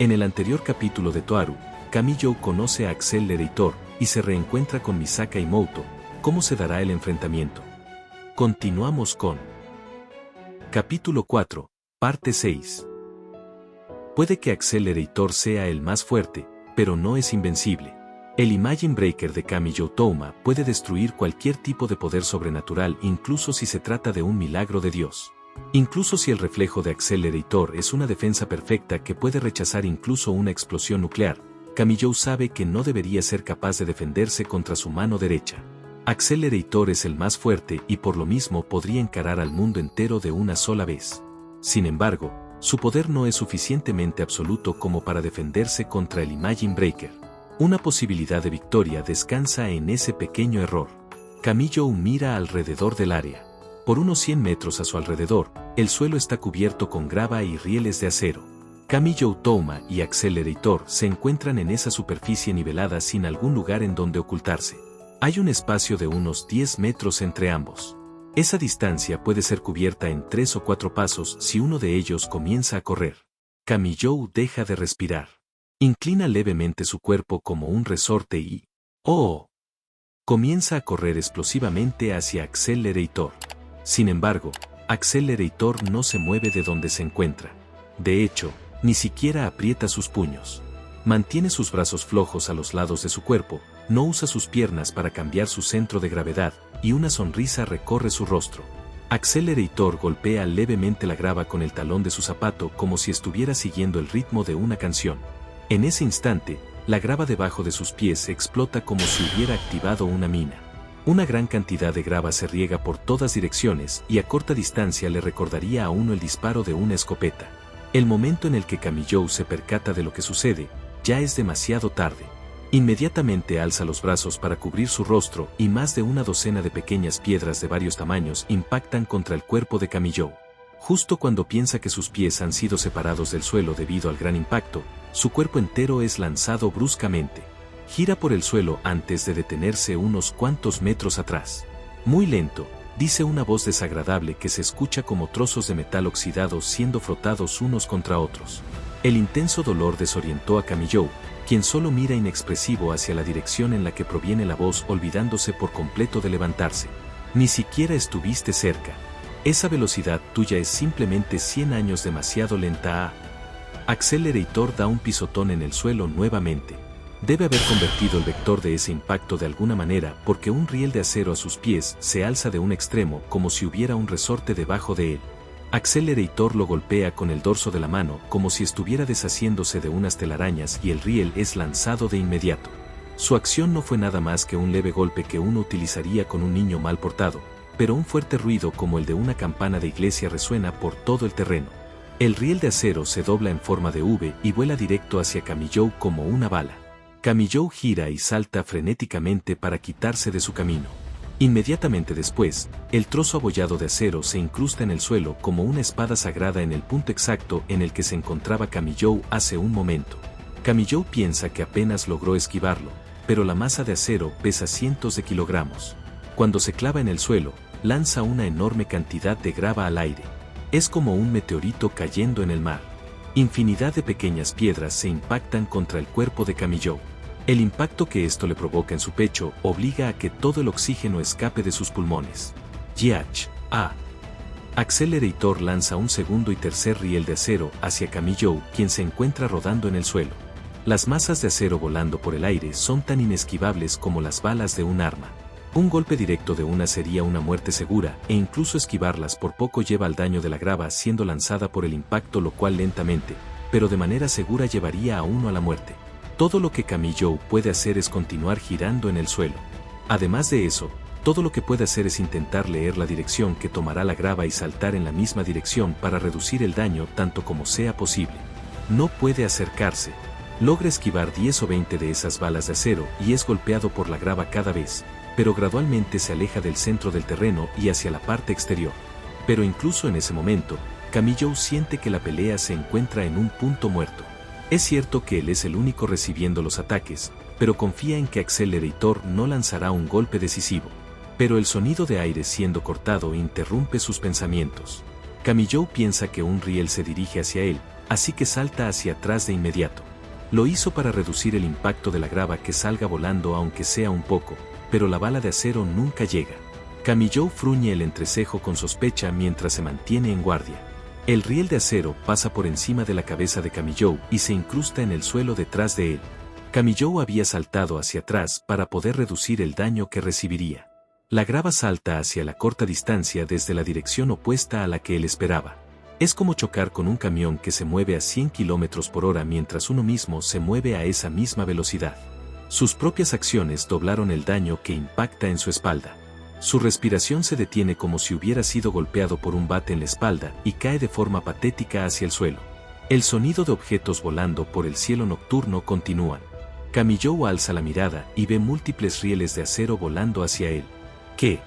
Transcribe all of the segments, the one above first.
En el anterior capítulo de Toaru, Kami-Jou conoce a Accelerator y se reencuentra con Misaka y Mouto. ¿Cómo se dará el enfrentamiento? Continuamos con Capítulo 4, Parte 6. Puede que Accelerator sea el más fuerte, pero no es invencible. El Imagine Breaker de Kami-Jou Touma puede destruir cualquier tipo de poder sobrenatural, incluso si se trata de un milagro de Dios. Incluso si el reflejo de Accelerator es una defensa perfecta que puede rechazar incluso una explosión nuclear, Kami-Jou sabe que no debería ser capaz de defenderse contra su mano derecha. Accelerator es el más fuerte y por lo mismo podría encarar al mundo entero de una sola vez. Sin embargo, su poder no es suficientemente absoluto como para defenderse contra el Imagine Breaker. Una posibilidad de victoria descansa en ese pequeño error. Kami-Jou mira alrededor del área. Por unos 100 metros a su alrededor, el suelo está cubierto con grava y rieles de acero. Kami-Jou Touma y Accelerator se encuentran en esa superficie nivelada sin algún lugar en donde ocultarse. Hay un espacio de unos 10 metros entre ambos. Esa distancia puede ser cubierta en 3 o 4 pasos si uno de ellos comienza a correr. Kami-Jou deja de respirar. Inclina levemente su cuerpo como un resorte y comienza a correr explosivamente hacia Accelerator. Sin embargo, Accelerator no se mueve de donde se encuentra. De hecho, ni siquiera aprieta sus puños. Mantiene sus brazos flojos a los lados de su cuerpo, no usa sus piernas para cambiar su centro de gravedad, y una sonrisa recorre su rostro. Accelerator golpea levemente la grava con el talón de su zapato como si estuviera siguiendo el ritmo de una canción. En ese instante, la grava debajo de sus pies explota como si hubiera activado una mina. Una gran cantidad de grava se riega por todas direcciones y a corta distancia le recordaría a uno el disparo de una escopeta. El momento en el que Kami-Jou se percata de lo que sucede, ya es demasiado tarde. Inmediatamente alza los brazos para cubrir su rostro y más de una docena de pequeñas piedras de varios tamaños impactan contra el cuerpo de Kami-Jou. Justo cuando piensa que sus pies han sido separados del suelo debido al gran impacto, su cuerpo entero es lanzado bruscamente. Gira por el suelo antes de detenerse unos cuantos metros atrás. Muy lento, dice una voz desagradable que se escucha como trozos de metal oxidados siendo frotados unos contra otros. El intenso dolor desorientó a Kami-Jou, quien solo mira inexpresivo hacia la dirección en la que proviene la voz, olvidándose por completo de levantarse. Ni siquiera estuviste cerca. Esa velocidad tuya es simplemente 100 años demasiado lenta. Accelerator da un pisotón en el suelo nuevamente. Debe haber convertido el vector de ese impacto de alguna manera porque un riel de acero a sus pies se alza de un extremo como si hubiera un resorte debajo de él. Accelerator lo golpea con el dorso de la mano como si estuviera deshaciéndose de unas telarañas y el riel es lanzado de inmediato. Su acción no fue nada más que un leve golpe que uno utilizaría con un niño mal portado, pero un fuerte ruido como el de una campana de iglesia resuena por todo el terreno. El riel de acero se dobla en forma de V y vuela directo hacia Kami-Jou como una bala. Kami-Jou gira y salta frenéticamente para quitarse de su camino. Inmediatamente después, el trozo abollado de acero se incrusta en el suelo como una espada sagrada en el punto exacto en el que se encontraba Kami-Jou hace un momento. Kami-Jou piensa que apenas logró esquivarlo, pero la masa de acero pesa cientos de kilogramos. Cuando se clava en el suelo, lanza una enorme cantidad de grava al aire. Es como un meteorito cayendo en el mar. Infinidad de pequeñas piedras se impactan contra el cuerpo de Kami-Jou. El impacto que esto le provoca en su pecho obliga a que todo el oxígeno escape de sus pulmones. Accelerator lanza un segundo y tercer riel de acero hacia Kami-Jou, quien se encuentra rodando en el suelo. Las masas de acero volando por el aire son tan inesquivables como las balas de un arma. Un golpe directo de una sería una muerte segura, e incluso esquivarlas por poco lleva al daño de la grava siendo lanzada por el impacto, lo cual lentamente, pero de manera segura llevaría a uno a la muerte. Todo lo que Kami-Jou puede hacer es continuar girando en el suelo. Además de eso, todo lo que puede hacer es intentar leer la dirección que tomará la grava y saltar en la misma dirección para reducir el daño tanto como sea posible. No puede acercarse. Logra esquivar 10 o 20 de esas balas de acero y es golpeado por la grava cada vez, pero gradualmente se aleja del centro del terreno y hacia la parte exterior. Pero incluso en ese momento, Kami-Jou siente que la pelea se encuentra en un punto muerto. Es cierto que él es el único recibiendo los ataques, pero confía en que Accelerator no lanzará un golpe decisivo. Pero el sonido de aire siendo cortado interrumpe sus pensamientos. Kami-Jou piensa que un riel se dirige hacia él, así que salta hacia atrás de inmediato. Lo hizo para reducir el impacto de la grava que salga volando aunque sea un poco, pero la bala de acero nunca llega. Kamijo fruñe el entrecejo con sospecha mientras se mantiene en guardia. El riel de acero pasa por encima de la cabeza de Kamijo y se incrusta en el suelo detrás de él. Kamijo había saltado hacia atrás para poder reducir el daño que recibiría. La grava salta hacia la corta distancia desde la dirección opuesta a la que él esperaba. Es como chocar con un camión que se mueve a 100 km por hora mientras uno mismo se mueve a esa misma velocidad. Sus propias acciones doblaron el daño que impacta en su espalda. Su respiración se detiene como si hubiera sido golpeado por un bate en la espalda y cae de forma patética hacia el suelo. El sonido de objetos volando por el cielo nocturno continúan. Kamijo alza la mirada y ve múltiples rieles de acero volando hacia él. ¿Qué?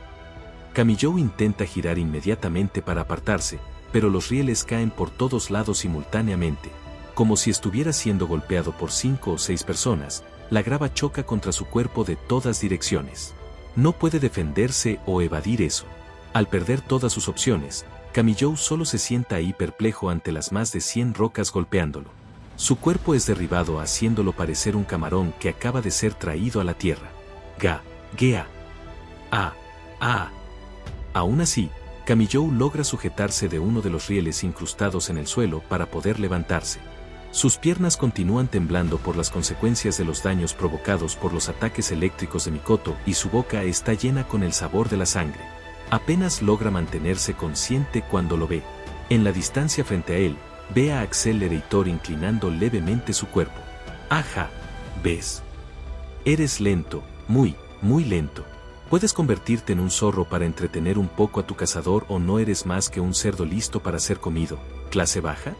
Kamijo intenta girar inmediatamente para apartarse, pero los rieles caen por todos lados simultáneamente. Como si estuviera siendo golpeado por 5 o 6 personas, la grava choca contra su cuerpo de todas direcciones. No puede defenderse o evadir eso. Al perder todas sus opciones, Kamijo solo se sienta ahí perplejo ante las más de 100 rocas golpeándolo. Su cuerpo es derribado haciéndolo parecer un camarón que acaba de ser traído a la tierra. Gea. Aún así, Kamijo logra sujetarse de uno de los rieles incrustados en el suelo para poder levantarse. Sus piernas continúan temblando por las consecuencias de los daños provocados por los ataques eléctricos de Mikoto y su boca está llena con el sabor de la sangre. Apenas logra mantenerse consciente cuando lo ve. En la distancia frente a él, ve a Accelerator inclinando levemente su cuerpo. Ajá, ¿ves? Eres lento, muy lento. Puedes convertirte en un zorro para entretener un poco a tu cazador o no eres más que un cerdo listo para ser comido, clase baja.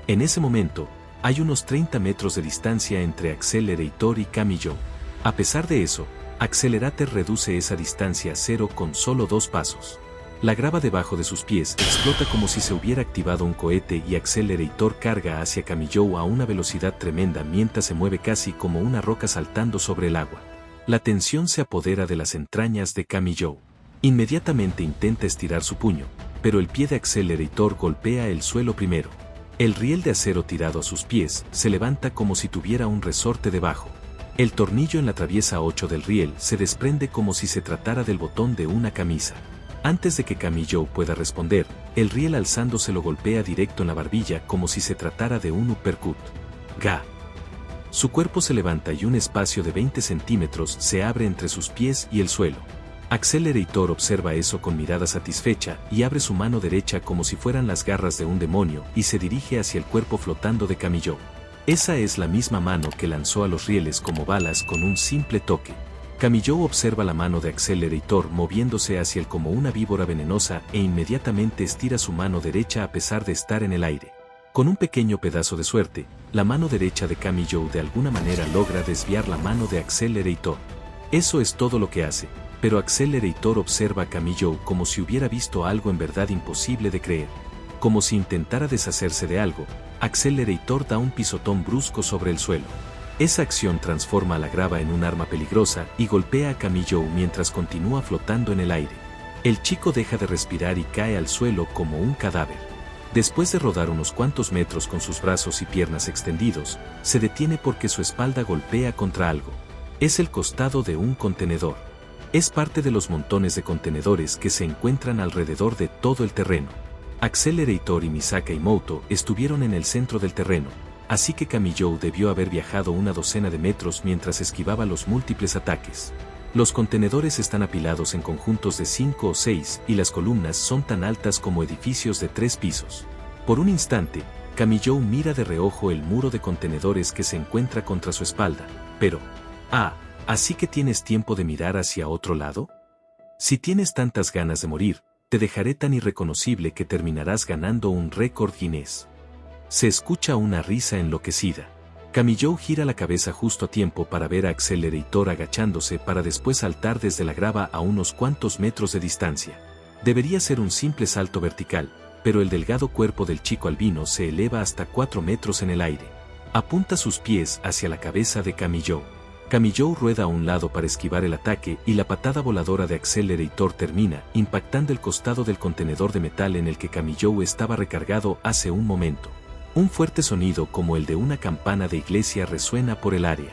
En ese momento, hay unos 30 metros de distancia entre Accelerator y Kamijo. A pesar de eso, Accelerator reduce esa distancia a cero con solo 2 pasos. La grava debajo de sus pies explota como si se hubiera activado un cohete y Accelerator carga hacia Kamijo a una velocidad tremenda mientras se mueve casi como una roca saltando sobre el agua. La tensión se apodera de las entrañas de Kamijo. Inmediatamente intenta estirar su puño, pero el pie de Accelerator golpea el suelo primero. El riel de acero tirado a sus pies se levanta como si tuviera un resorte debajo. El tornillo en la traviesa 8 del riel se desprende como si se tratara del botón de una camisa. Antes de que Kamijo pueda responder, el riel alzándose lo golpea directo en la barbilla como si se tratara de un uppercut. Su cuerpo se levanta y un espacio de 20 centímetros se abre entre sus pies y el suelo. Accelerator observa eso con mirada satisfecha y abre su mano derecha como si fueran las garras de un demonio y se dirige hacia el cuerpo flotando de Kamijo. Esa es la misma mano que lanzó a los rieles como balas con un simple toque. Kamijo observa la mano de Accelerator moviéndose hacia él como una víbora venenosa e inmediatamente estira su mano derecha a pesar de estar en el aire. Con un pequeño pedazo de suerte, la mano derecha de Kamijo de alguna manera logra desviar la mano de Accelerator. Eso es todo lo que hace, pero Accelerator observa a Kamijo como si hubiera visto algo en verdad imposible de creer. Como si intentara deshacerse de algo, Accelerator da un pisotón brusco sobre el suelo. Esa acción transforma a la grava en un arma peligrosa y golpea a Kamijo mientras continúa flotando en el aire. El chico deja de respirar y cae al suelo como un cadáver. Después de rodar unos cuantos metros con sus brazos y piernas extendidos, se detiene porque su espalda golpea contra algo. Es el costado de un contenedor. Es parte de los montones de contenedores que se encuentran alrededor de todo el terreno. Accelerator y Misaka Imoto estuvieron en el centro del terreno, así que Kamijo debió haber viajado una docena de metros mientras esquivaba los múltiples ataques. Los contenedores están apilados en conjuntos de 5 o 6 y las columnas son tan altas como edificios de 3 pisos. Por un instante, Kamijo mira de reojo el muro de contenedores que se encuentra contra su espalda, pero... ¿así que tienes tiempo de mirar hacia otro lado? Si tienes tantas ganas de morir, te dejaré tan irreconocible que terminarás ganando un récord Guinness. Se escucha una risa enloquecida. Kamijo gira la cabeza justo a tiempo para ver a Accelerator agachándose para después saltar desde la grava a unos cuantos metros de distancia. Debería ser un simple salto vertical, pero el delgado cuerpo del chico albino se eleva hasta 4 metros en el aire. Apunta sus pies hacia la cabeza de Kamijo. Kamijo rueda a un lado para esquivar el ataque y la patada voladora de Accelerator termina, impactando el costado del contenedor de metal en el que Kamijo estaba recargado hace un momento. Un fuerte sonido como el de una campana de iglesia resuena por el área.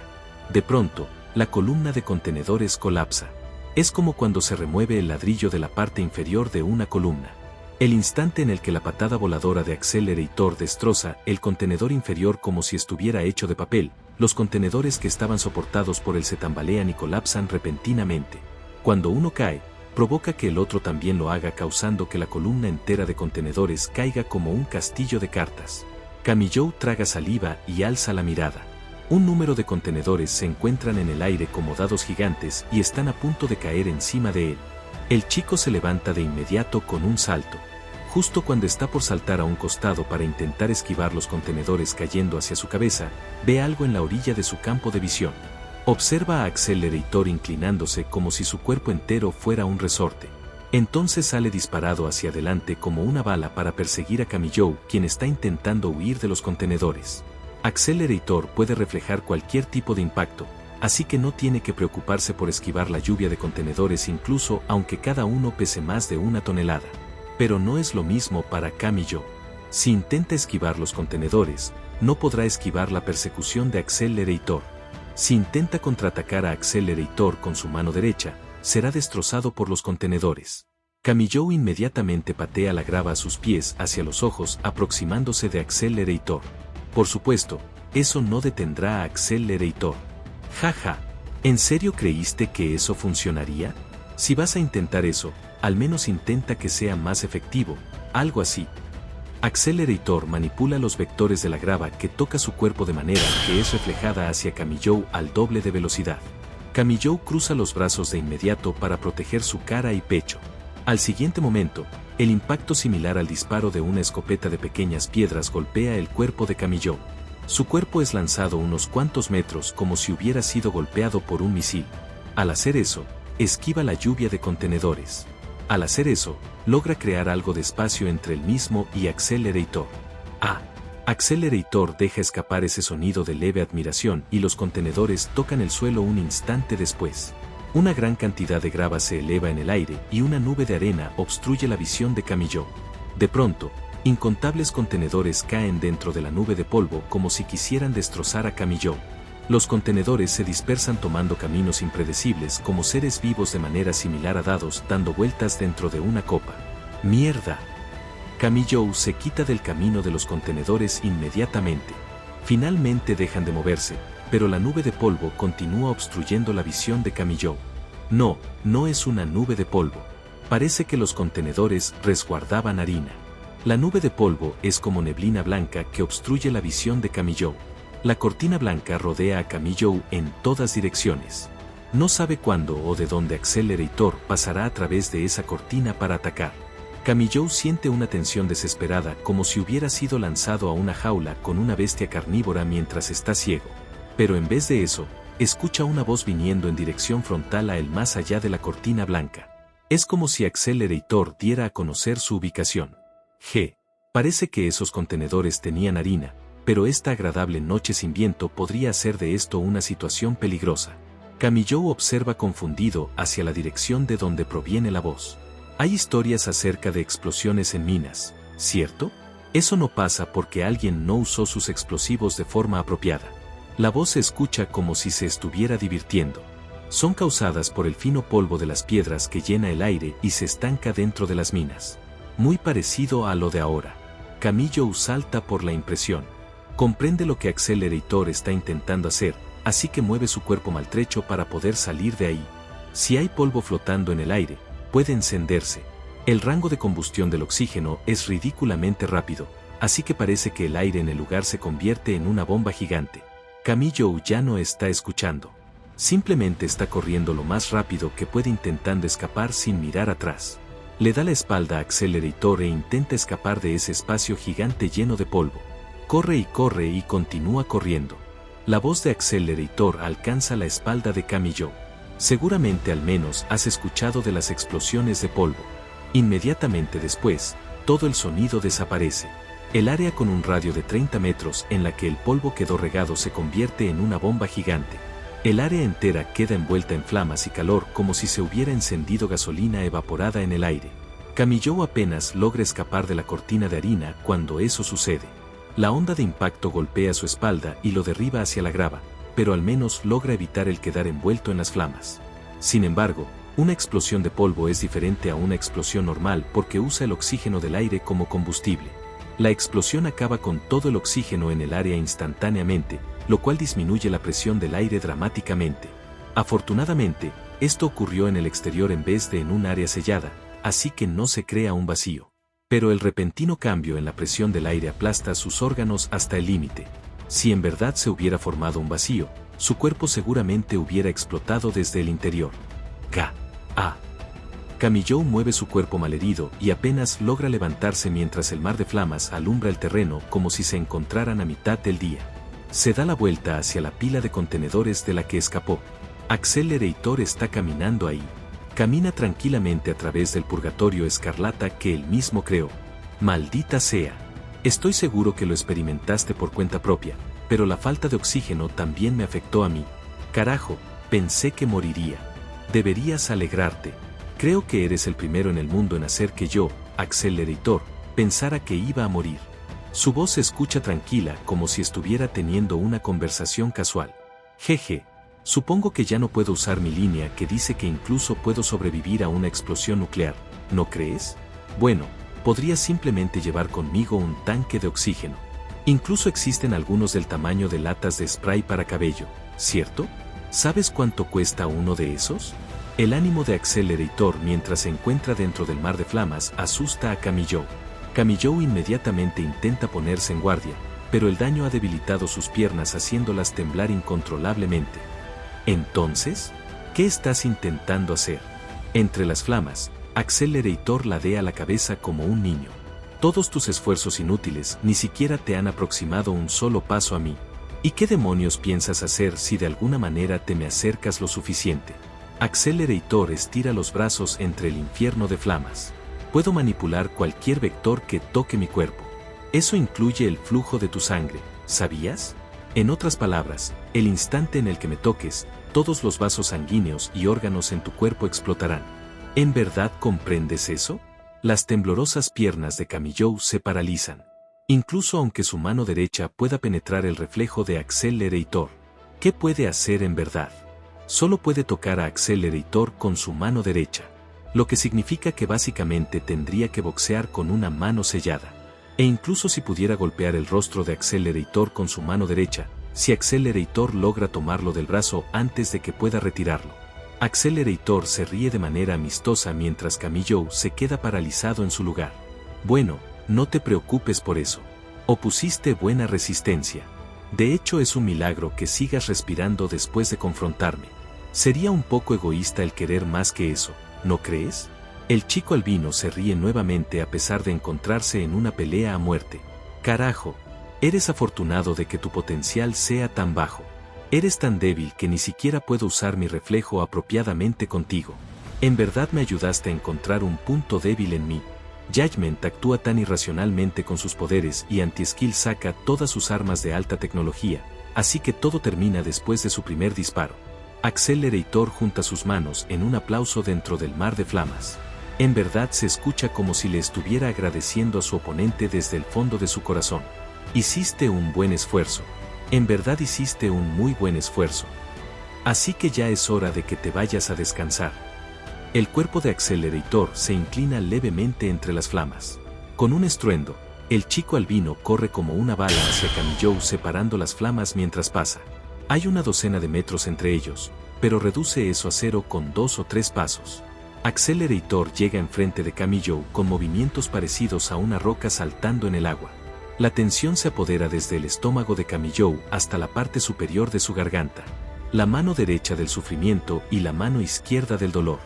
De pronto, la columna de contenedores colapsa. Es como cuando se remueve el ladrillo de la parte inferior de una columna. El instante en el que la patada voladora de Accelerator destroza el contenedor inferior como si estuviera hecho de papel, los contenedores que estaban soportados por él se tambalean y colapsan repentinamente. Cuando uno cae, provoca que el otro también lo haga, causando que la columna entera de contenedores caiga como un castillo de cartas. Kamiyo traga saliva y alza la mirada. Un número de contenedores se encuentran en el aire como dados gigantes y están a punto de caer encima de él. El chico se levanta de inmediato con un salto. Justo cuando está por saltar a un costado para intentar esquivar los contenedores cayendo hacia su cabeza, ve algo en la orilla de su campo de visión. Observa a Accelerator inclinándose como si su cuerpo entero fuera un resorte. Entonces sale disparado hacia adelante como una bala para perseguir a Kamiyo, quien está intentando huir de los contenedores. Accelerator puede reflejar cualquier tipo de impacto, así que no tiene que preocuparse por esquivar la lluvia de contenedores incluso aunque cada uno pese más de 1 tonelada. Pero no es lo mismo para Kamiyo. Si intenta esquivar los contenedores, no podrá esquivar la persecución de Accelerator. Si intenta contraatacar a Accelerator con su mano derecha, será destrozado por los contenedores. Kamiyo inmediatamente patea la grava a sus pies hacia los ojos, aproximándose de Accelerator. Por supuesto, eso no detendrá a Accelerator. Jaja, ¿en serio creíste que eso funcionaría? Si vas a intentar eso, al menos intenta que sea más efectivo, algo así. Accelerator manipula los vectores de la grava que toca su cuerpo de manera que es reflejada hacia Kamiyo al doble de velocidad. Kamiyo cruza los brazos de inmediato para proteger su cara y pecho. Al siguiente momento, el impacto similar al disparo de una escopeta de pequeñas piedras golpea el cuerpo de Kamiyo. Su cuerpo es lanzado unos cuantos metros como si hubiera sido golpeado por un misil. Al hacer eso, esquiva la lluvia de contenedores. Al hacer eso, logra crear algo de espacio entre él mismo y Accelerator. Accelerator deja escapar ese sonido de leve admiración y los contenedores tocan el suelo un instante después. Una gran cantidad de grava se eleva en el aire y una nube de arena obstruye la visión de Kamiyo. De pronto, incontables contenedores caen dentro de la nube de polvo como si quisieran destrozar a Kamiyo. Los contenedores se dispersan tomando caminos impredecibles como seres vivos de manera similar a dados dando vueltas dentro de una copa. ¡Mierda! Kamiyo se quita del camino de los contenedores inmediatamente. Finalmente dejan de moverse, pero la nube de polvo continúa obstruyendo la visión de Kamiyo. No, no es una nube de polvo. Parece que los contenedores resguardaban harina. La nube de polvo es como neblina blanca que obstruye la visión de Kamiyo. La cortina blanca rodea a Kamiyo en todas direcciones. No sabe cuándo o de dónde Accelerator pasará a través de esa cortina para atacar. Kamiyo siente una tensión desesperada como si hubiera sido lanzado a una jaula con una bestia carnívora mientras está ciego. Pero en vez de eso, escucha una voz viniendo en dirección frontal a él más allá de la cortina blanca. Es como si Accelerator diera a conocer su ubicación. Parece que esos contenedores tenían harina, pero esta agradable noche sin viento podría hacer de esto una situación peligrosa. Kamiyo observa confundido hacia la dirección de donde proviene la voz. Hay historias acerca de explosiones en minas, ¿cierto? Eso no pasa porque alguien no usó sus explosivos de forma apropiada. La voz se escucha como si se estuviera divirtiendo. Son causadas por el fino polvo de las piedras que llena el aire y se estanca dentro de las minas. Muy parecido a lo de ahora. Kamiyo salta por la impresión. Comprende lo que Accelerator está intentando hacer, así que mueve su cuerpo maltrecho para poder salir de ahí. Si hay polvo flotando en el aire, puede encenderse. El rango de combustión del oxígeno es ridículamente rápido, así que parece que el aire en el lugar se convierte en una bomba gigante. Kamiyo ya no está escuchando. Simplemente está corriendo lo más rápido que puede intentando escapar sin mirar atrás. Le da la espalda a Accelerator e intenta escapar de ese espacio gigante lleno de polvo. Corre y continúa corriendo. La voz de Accelerator alcanza la espalda de Kamiyo. Seguramente al menos has escuchado de las explosiones de polvo. Inmediatamente después, todo el sonido desaparece. El área con un radio de 30 metros en la que el polvo quedó regado se convierte en una bomba gigante. El área entera queda envuelta en flamas y calor como si se hubiera encendido gasolina evaporada en el aire. Kamiyo apenas logra escapar de la cortina de harina cuando eso sucede. La onda de impacto golpea su espalda y lo derriba hacia la grava, pero al menos logra evitar el quedar envuelto en las flamas. Sin embargo, una explosión de polvo es diferente a una explosión normal porque usa el oxígeno del aire como combustible. La explosión acaba con todo el oxígeno en el área instantáneamente, lo cual disminuye la presión del aire dramáticamente. Afortunadamente, esto ocurrió en el exterior en vez de en un área sellada, así que no se crea un vacío. Pero el repentino cambio en la presión del aire aplasta sus órganos hasta el límite. Si en verdad se hubiera formado un vacío, su cuerpo seguramente hubiera explotado desde el interior. Kamiyo mueve su cuerpo malherido y apenas logra levantarse mientras el mar de flamas alumbra el terreno como si se encontraran a mitad del día. Se da la vuelta hacia la pila de contenedores de la que escapó. Accelerator está caminando ahí. Camina tranquilamente a través del purgatorio escarlata que él mismo creó. Maldita sea. Estoy seguro que lo experimentaste por cuenta propia, pero la falta de oxígeno también me afectó a mí. Carajo, pensé que moriría. Deberías alegrarte. Creo que eres el primero en el mundo en hacer que yo, Accelerator, pensara que iba a morir. Su voz se escucha tranquila como si estuviera teniendo una conversación casual. Jeje, supongo que ya no puedo usar mi línea que dice que incluso puedo sobrevivir a una explosión nuclear, ¿no crees? Bueno, podría simplemente llevar conmigo un tanque de oxígeno. Incluso existen algunos del tamaño de latas de spray para cabello, ¿cierto? ¿Sabes cuánto cuesta uno de esos? El ánimo de Accelerator mientras se encuentra dentro del mar de flamas asusta a Kamiyo. Kamiyo inmediatamente intenta ponerse en guardia, pero el daño ha debilitado sus piernas haciéndolas temblar incontrolablemente. Entonces, ¿qué estás intentando hacer? Entre las flamas, Accelerator ladea la cabeza como un niño. Todos tus esfuerzos inútiles ni siquiera te han aproximado un solo paso a mí. ¿Y qué demonios piensas hacer si de alguna manera te me acercas lo suficiente? Accelerator estira los brazos entre el infierno de flamas. Puedo manipular cualquier vector que toque mi cuerpo. Eso incluye el flujo de tu sangre, ¿sabías? En otras palabras, el instante en el que me toques, todos los vasos sanguíneos y órganos en tu cuerpo explotarán. ¿En verdad comprendes eso? Las temblorosas piernas de Kamiyo se paralizan. Incluso aunque su mano derecha pueda penetrar el reflejo de Accelerator. ¿Qué puede hacer en verdad? Solo puede tocar a Accelerator con su mano derecha, lo que significa que básicamente tendría que boxear con una mano sellada. E incluso si pudiera golpear el rostro de Accelerator con su mano derecha, si Accelerator logra tomarlo del brazo antes de que pueda retirarlo. Accelerator se ríe de manera amistosa mientras Kamiyo se queda paralizado en su lugar. Bueno, no te preocupes por eso. Opusiste buena resistencia. De hecho es un milagro que sigas respirando después de confrontarme. Sería un poco egoísta el querer más que eso, ¿no crees? El chico albino se ríe nuevamente a pesar de encontrarse en una pelea a muerte. Carajo, eres afortunado de que tu potencial sea tan bajo. Eres tan débil que ni siquiera puedo usar mi reflejo apropiadamente contigo. En verdad me ayudaste a encontrar un punto débil en mí. Judgment actúa tan irracionalmente con sus poderes y Anti-Skill saca todas sus armas de alta tecnología, así que todo termina después de su primer disparo. Accelerator junta sus manos en un aplauso dentro del mar de flamas. En verdad se escucha como si le estuviera agradeciendo a su oponente desde el fondo de su corazón. Hiciste un buen esfuerzo. En verdad hiciste un muy buen esfuerzo. Así que ya es hora de que te vayas a descansar. El cuerpo de Accelerator se inclina levemente entre las flamas. Con un estruendo, el chico albino corre como una bala hacia Kamiyo separando las flamas mientras pasa. Hay una docena de metros entre ellos, pero reduce eso a cero con 2 o 3 pasos. Accelerator llega enfrente de Kamiyo con movimientos parecidos a una roca saltando en el agua. La tensión se apodera desde el estómago de Kamiyo hasta la parte superior de su garganta. La mano derecha del sufrimiento y la mano izquierda del dolor.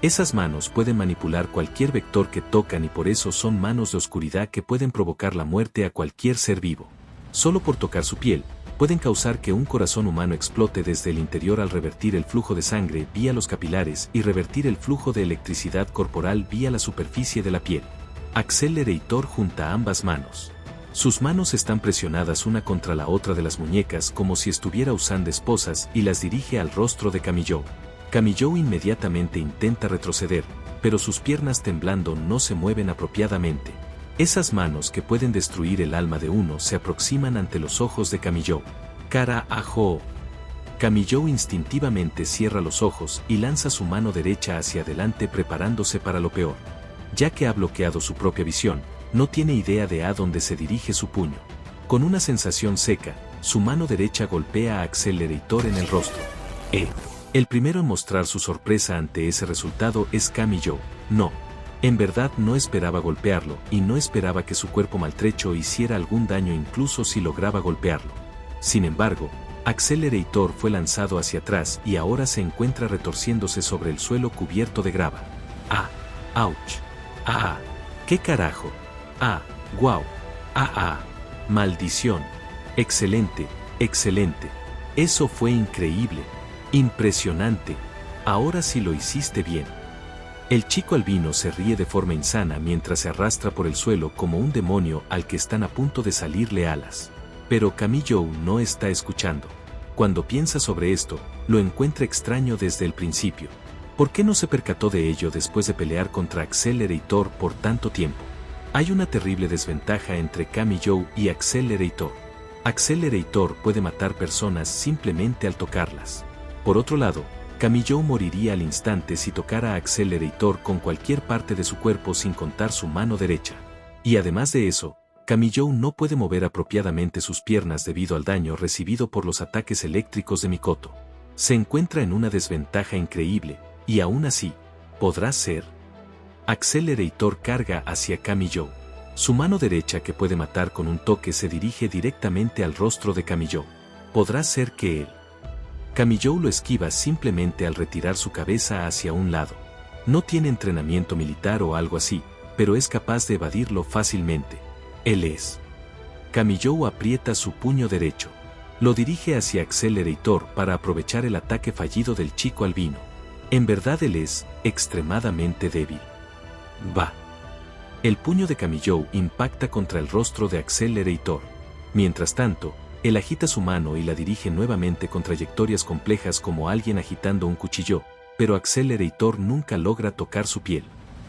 Esas manos pueden manipular cualquier vector que tocan y por eso son manos de oscuridad que pueden provocar la muerte a cualquier ser vivo. Solo por tocar su piel, pueden causar que un corazón humano explote desde el interior al revertir el flujo de sangre vía los capilares y revertir el flujo de electricidad corporal vía la superficie de la piel. Accelerator junta ambas manos. Sus manos están presionadas una contra la otra de las muñecas como si estuviera usando esposas y las dirige al rostro de Kamiyo. Kamiyo inmediatamente intenta retroceder, pero sus piernas temblando no se mueven apropiadamente. Esas manos que pueden destruir el alma de uno se aproximan ante los ojos de Kamijo. Carajo. Kamijo instintivamente cierra los ojos y lanza su mano derecha hacia adelante preparándose para lo peor. Ya que ha bloqueado su propia visión, no tiene idea de a dónde se dirige su puño. Con una sensación seca, su mano derecha golpea a Accelerator en el rostro. El primero en mostrar su sorpresa ante ese resultado es Kamijo. No. En verdad no esperaba golpearlo y no esperaba que su cuerpo maltrecho hiciera algún daño incluso si lograba golpearlo. Sin embargo, Accelerator fue lanzado hacia atrás y ahora se encuentra retorciéndose sobre el suelo cubierto de grava. ¡Ouch! ¿Qué carajo? ¡Wow! ¡Maldición! ¡Excelente! Eso fue increíble. Impresionante. Ahora sí lo hiciste bien. El chico albino se ríe de forma insana mientras se arrastra por el suelo como un demonio al que están a punto de salirle alas. Pero Kamijo no está escuchando. Cuando piensa sobre esto, lo encuentra extraño desde el principio. ¿Por qué no se percató de ello después de pelear contra Accelerator por tanto tiempo? Hay una terrible desventaja entre Kamijo y Accelerator. Accelerator puede matar personas simplemente al tocarlas. Por otro lado, Kamijo moriría al instante si tocara a Accelerator con cualquier parte de su cuerpo sin contar su mano derecha. Y además de eso, Kamijo no puede mover apropiadamente sus piernas debido al daño recibido por los ataques eléctricos de Mikoto. Se encuentra en una desventaja increíble, y aún así, ¿podrá ser? Accelerator carga hacia Kamijo. Su mano derecha que puede matar con un toque se dirige directamente al rostro de Kamijo. ¿Podrá ser que él? Kamijo lo esquiva simplemente al retirar su cabeza hacia un lado. No tiene entrenamiento militar o algo así, pero es capaz de evadirlo fácilmente. Él es. Kamijo aprieta su puño derecho. Lo dirige hacia Accelerator para aprovechar el ataque fallido del chico albino. En verdad él es extremadamente débil. El puño de Kamijo impacta contra el rostro de Accelerator. Mientras tanto, él agita su mano y la dirige nuevamente con trayectorias complejas como alguien agitando un cuchillo, pero Accelerator nunca logra tocar su piel.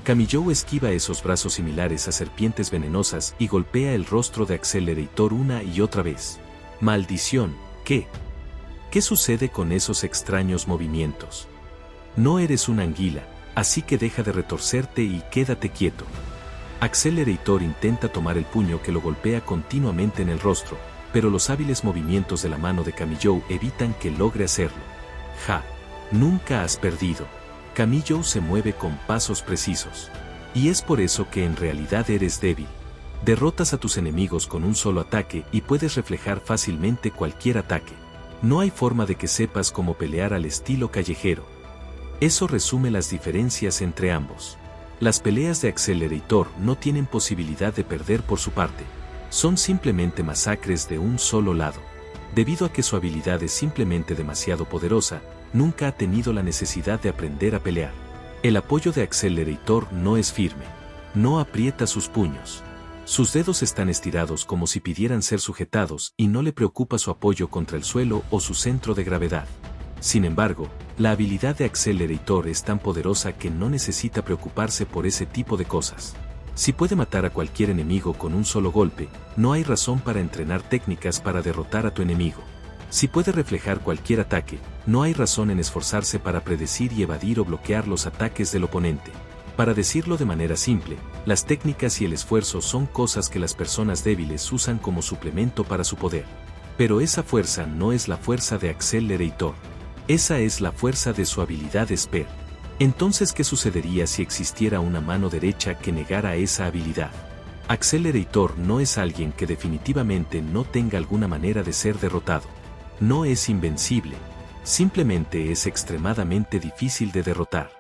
Kamijo esquiva esos brazos similares a serpientes venenosas y golpea el rostro de Accelerator una y otra vez. ¡Maldición! ¿Qué sucede con esos extraños movimientos? No eres una anguila, así que deja de retorcerte y quédate quieto. Accelerator intenta tomar el puño que lo golpea continuamente en el rostro, pero los hábiles movimientos de la mano de Kamijo evitan que logre hacerlo. Nunca has perdido. Kamijo se mueve con pasos precisos. Y es por eso que en realidad eres débil. Derrotas a tus enemigos con un solo ataque y puedes reflejar fácilmente cualquier ataque. No hay forma de que sepas cómo pelear al estilo callejero. Eso resume las diferencias entre ambos. Las peleas de Accelerator no tienen posibilidad de perder por su parte. Son simplemente masacres de un solo lado. Debido a que su habilidad es simplemente demasiado poderosa, nunca ha tenido la necesidad de aprender a pelear. El apoyo de Accelerator no es firme. No aprieta sus puños. Sus dedos están estirados como si pidieran ser sujetados y no le preocupa su apoyo contra el suelo o su centro de gravedad. Sin embargo, la habilidad de Accelerator es tan poderosa que no necesita preocuparse por ese tipo de cosas. Si puede matar a cualquier enemigo con un solo golpe, no hay razón para entrenar técnicas para derrotar a tu enemigo. Si puede reflejar cualquier ataque, no hay razón en esforzarse para predecir y evadir o bloquear los ataques del oponente. Para decirlo de manera simple, las técnicas y el esfuerzo son cosas que las personas débiles usan como suplemento para su poder. Pero esa fuerza no es la fuerza de Accelerator. Esa es la fuerza de su habilidad Esper. Entonces, ¿qué sucedería si existiera una mano derecha que negara esa habilidad? Accelerator no es alguien que definitivamente no tenga alguna manera de ser derrotado. No es invencible. Simplemente es extremadamente difícil de derrotar.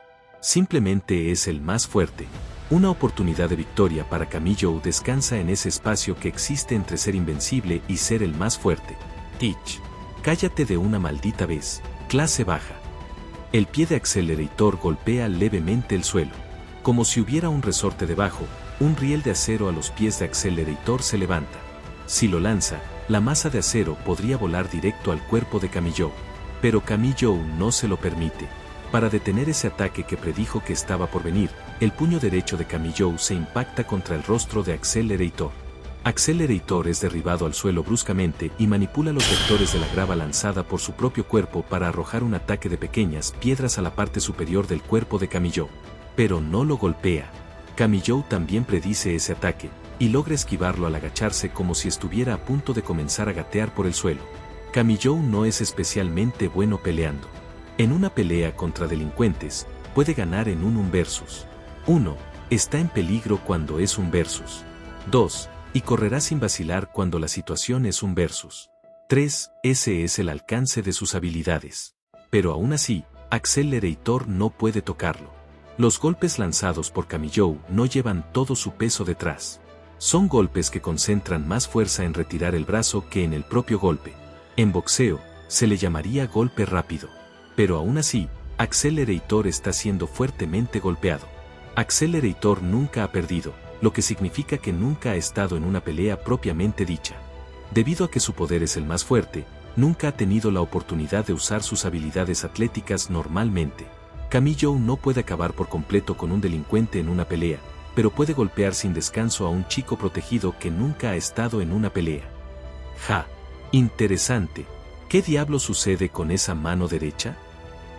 Simplemente es el más fuerte. Una oportunidad de victoria para Kamijo descansa en ese espacio que existe entre ser invencible y ser el más fuerte. Teach. Cállate de una maldita vez. Clase baja. El pie de Accelerator golpea levemente el suelo. Como si hubiera un resorte debajo, un riel de acero a los pies de Accelerator se levanta. Si lo lanza, la masa de acero podría volar directo al cuerpo de Kamijo. Pero Kamijo no se lo permite. Para detener ese ataque que predijo que estaba por venir, el puño derecho de Kamijo se impacta contra el rostro de Accelerator. Accelerator es derribado al suelo bruscamente y manipula los vectores de la grava lanzada por su propio cuerpo para arrojar un ataque de pequeñas piedras a la parte superior del cuerpo de Kamijo. Pero no lo golpea. Kamijo también predice ese ataque, y logra esquivarlo al agacharse como si estuviera a punto de comenzar a gatear por el suelo. Kamijo no es especialmente bueno peleando. En una pelea contra delincuentes, puede ganar en un versus. 1. Está en peligro cuando es un versus. 2. Y correrá sin vacilar cuando la situación es un versus. 3. Ese es el alcance de sus habilidades. Pero aún así, Accelerator no puede tocarlo. Los golpes lanzados por Kamijo no llevan todo su peso detrás. Son golpes que concentran más fuerza en retirar el brazo que en el propio golpe. En boxeo, se le llamaría golpe rápido. Pero aún así, Accelerator está siendo fuertemente golpeado. Accelerator nunca ha perdido, lo que significa que nunca ha estado en una pelea propiamente dicha. Debido a que su poder es el más fuerte, nunca ha tenido la oportunidad de usar sus habilidades atléticas normalmente. Kamijo no puede acabar por completo con un delincuente en una pelea, pero puede golpear sin descanso a un chico protegido que nunca ha estado en una pelea. ¡Ja! Interesante. ¿Qué diablo sucede con esa mano derecha?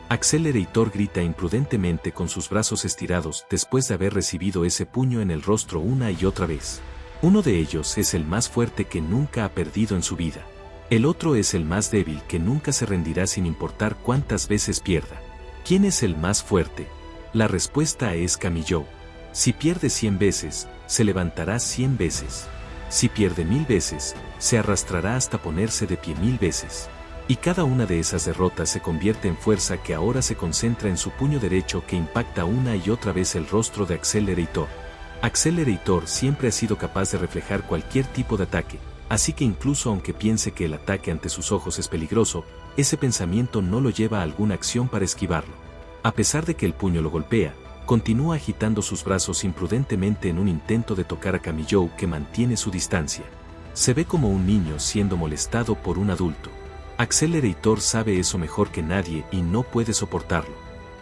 Accelerator grita imprudentemente con sus brazos estirados después de haber recibido ese puño en el rostro una y otra vez. Uno de ellos es el más fuerte que nunca ha perdido en su vida. El otro es el más débil que nunca se rendirá sin importar cuántas veces pierda. ¿Quién es el más fuerte? La respuesta es Kamijo. Si pierde 100 veces, se levantará 100 veces. Si pierde 1000 veces, se arrastrará hasta ponerse de pie 1000 veces. Y cada una de esas derrotas se convierte en fuerza que ahora se concentra en su puño derecho que impacta una y otra vez el rostro de Accelerator. Accelerator siempre ha sido capaz de reflejar cualquier tipo de ataque, así que incluso aunque piense que el ataque ante sus ojos es peligroso, ese pensamiento no lo lleva a alguna acción para esquivarlo. A pesar de que el puño lo golpea, continúa agitando sus brazos imprudentemente en un intento de tocar a Kamijo que mantiene su distancia. Se ve como un niño siendo molestado por un adulto. Accelerator sabe eso mejor que nadie y no puede soportarlo.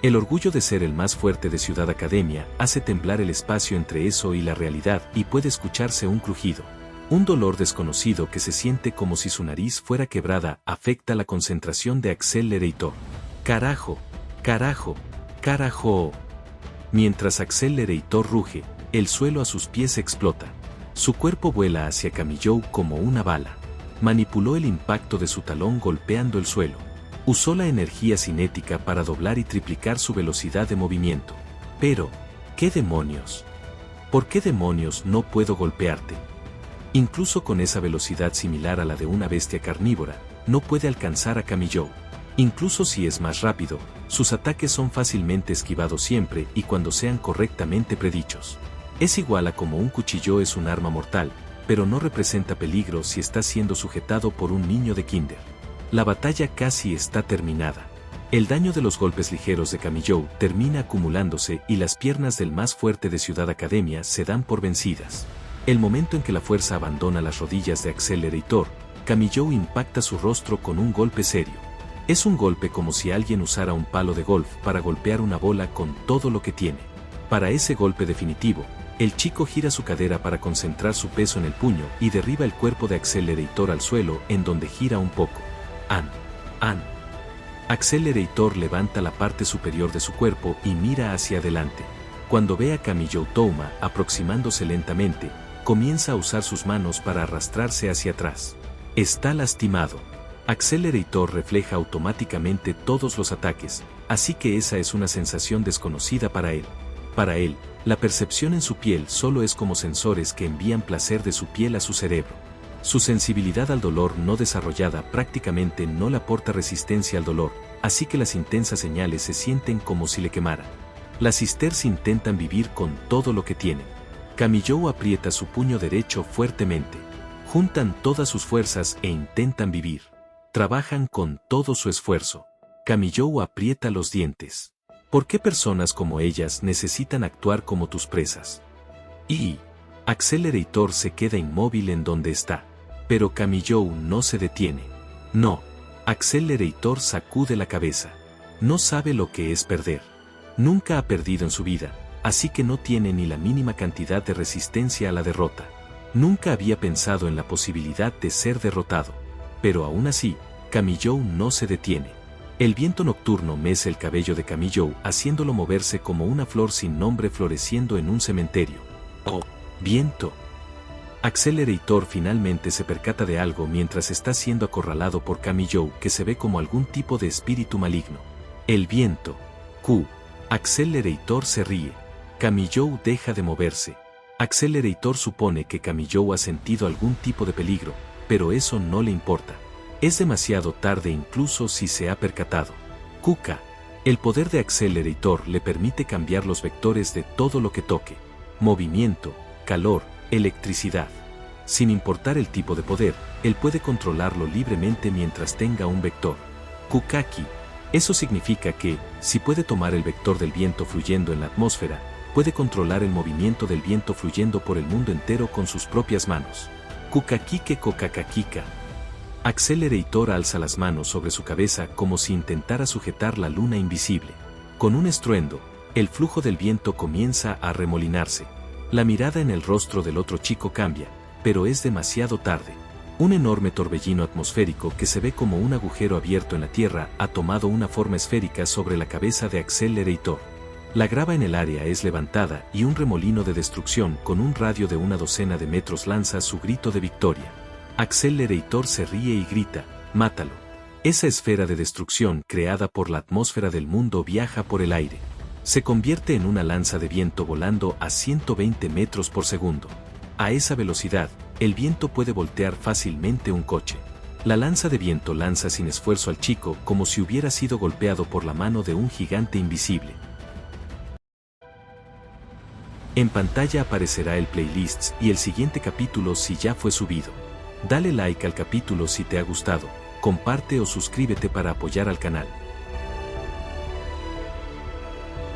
El orgullo de ser el más fuerte de Ciudad Academia hace temblar el espacio entre eso y la realidad y puede escucharse un crujido. Un dolor desconocido que se siente como si su nariz fuera quebrada afecta la concentración de Accelerator. ¡Carajo! ¡Carajo! ¡Carajo! Mientras Accelerator ruge, el suelo a sus pies explota. Su cuerpo vuela hacia Kamijo como una bala. Manipuló el impacto de su talón golpeando el suelo. Usó la energía cinética para doblar y triplicar su velocidad de movimiento. Pero, ¿qué demonios? ¿Por qué demonios no puedo golpearte? Incluso con esa velocidad similar a la de una bestia carnívora, no puede alcanzar a Kamijo. Incluso si es más rápido, sus ataques son fácilmente esquivados siempre y cuando sean correctamente predichos. Es igual a como un cuchillo es un arma mortal, pero no representa peligro si está siendo sujetado por un niño de kinder. La batalla casi está terminada. El daño de los golpes ligeros de Kamijo termina acumulándose y las piernas del más fuerte de Ciudad Academia se dan por vencidas. El momento en que la fuerza abandona las rodillas de Accelerator, Kamijo impacta su rostro con un golpe serio. Es un golpe como si alguien usara un palo de golf para golpear una bola con todo lo que tiene. Para ese golpe definitivo, el chico gira su cadera para concentrar su peso en el puño y derriba el cuerpo de Accelerator al suelo en donde gira un poco. Accelerator levanta la parte superior de su cuerpo y mira hacia adelante. Cuando ve a Kamijo Touma aproximándose lentamente, comienza a usar sus manos para arrastrarse hacia atrás. Está lastimado. Accelerator refleja automáticamente todos los ataques, así que esa es una sensación desconocida para él. Para él, la percepción en su piel solo es como sensores que envían placer de su piel a su cerebro. Su sensibilidad al dolor no desarrollada prácticamente no le aporta resistencia al dolor, así que las intensas señales se sienten como si le quemaran. Las Sisters intentan vivir con todo lo que tienen. Kamijo aprieta su puño derecho fuertemente. Juntan todas sus fuerzas e intentan vivir. Trabajan con todo su esfuerzo. Kamijo aprieta los dientes. ¿Por qué personas como ellas necesitan actuar como tus presas? Y Accelerator se queda inmóvil en donde está. Pero Kamijo no se detiene. No. Accelerator sacude la cabeza. No sabe lo que es perder. Nunca ha perdido en su vida, así que no tiene ni la mínima cantidad de resistencia a la derrota. Nunca había pensado en la posibilidad de ser derrotado. Pero aún así, Kamikou no se detiene. El viento nocturno mece el cabello de Kamikou haciéndolo moverse como una flor sin nombre floreciendo en un cementerio. ¡Oh, viento! Accelerator finalmente se percata de algo mientras está siendo acorralado por Kamikou que se ve como algún tipo de espíritu maligno. El viento. Q. Accelerator se ríe. Kamikou deja de moverse. Accelerator supone que Kamikou ha sentido algún tipo de peligro, pero eso no le importa. Es demasiado tarde incluso si se ha percatado. Kuka. El poder de Accelerator le permite cambiar los vectores de todo lo que toque. Movimiento, calor, electricidad. Sin importar el tipo de poder, él puede controlarlo libremente mientras tenga un vector. Kukaki. Eso significa que, si puede tomar el vector del viento fluyendo en la atmósfera, puede controlar el movimiento del viento fluyendo por el mundo entero con sus propias manos. Kukakike Kokakakika. Accelerator alza las manos sobre su cabeza como si intentara sujetar la luna invisible. Con un estruendo, el flujo del viento comienza a arremolinarse. La mirada en el rostro del otro chico cambia, pero es demasiado tarde. Un enorme torbellino atmosférico que se ve como un agujero abierto en la Tierra ha tomado una forma esférica sobre la cabeza de Accelerator. La grava en el área es levantada y un remolino de destrucción con un radio de 12 metros lanza su grito de victoria. Accelerator se ríe y grita, «¡Mátalo!». Esa esfera de destrucción creada por la atmósfera del mundo viaja por el aire. Se convierte en una lanza de viento volando a 120 metros por segundo. A esa velocidad, el viento puede voltear fácilmente un coche. La lanza de viento lanza sin esfuerzo al chico como si hubiera sido golpeado por la mano de un gigante invisible. En pantalla aparecerá el playlist y el siguiente capítulo si ya fue subido. Dale like al capítulo si te ha gustado, comparte o suscríbete para apoyar al canal.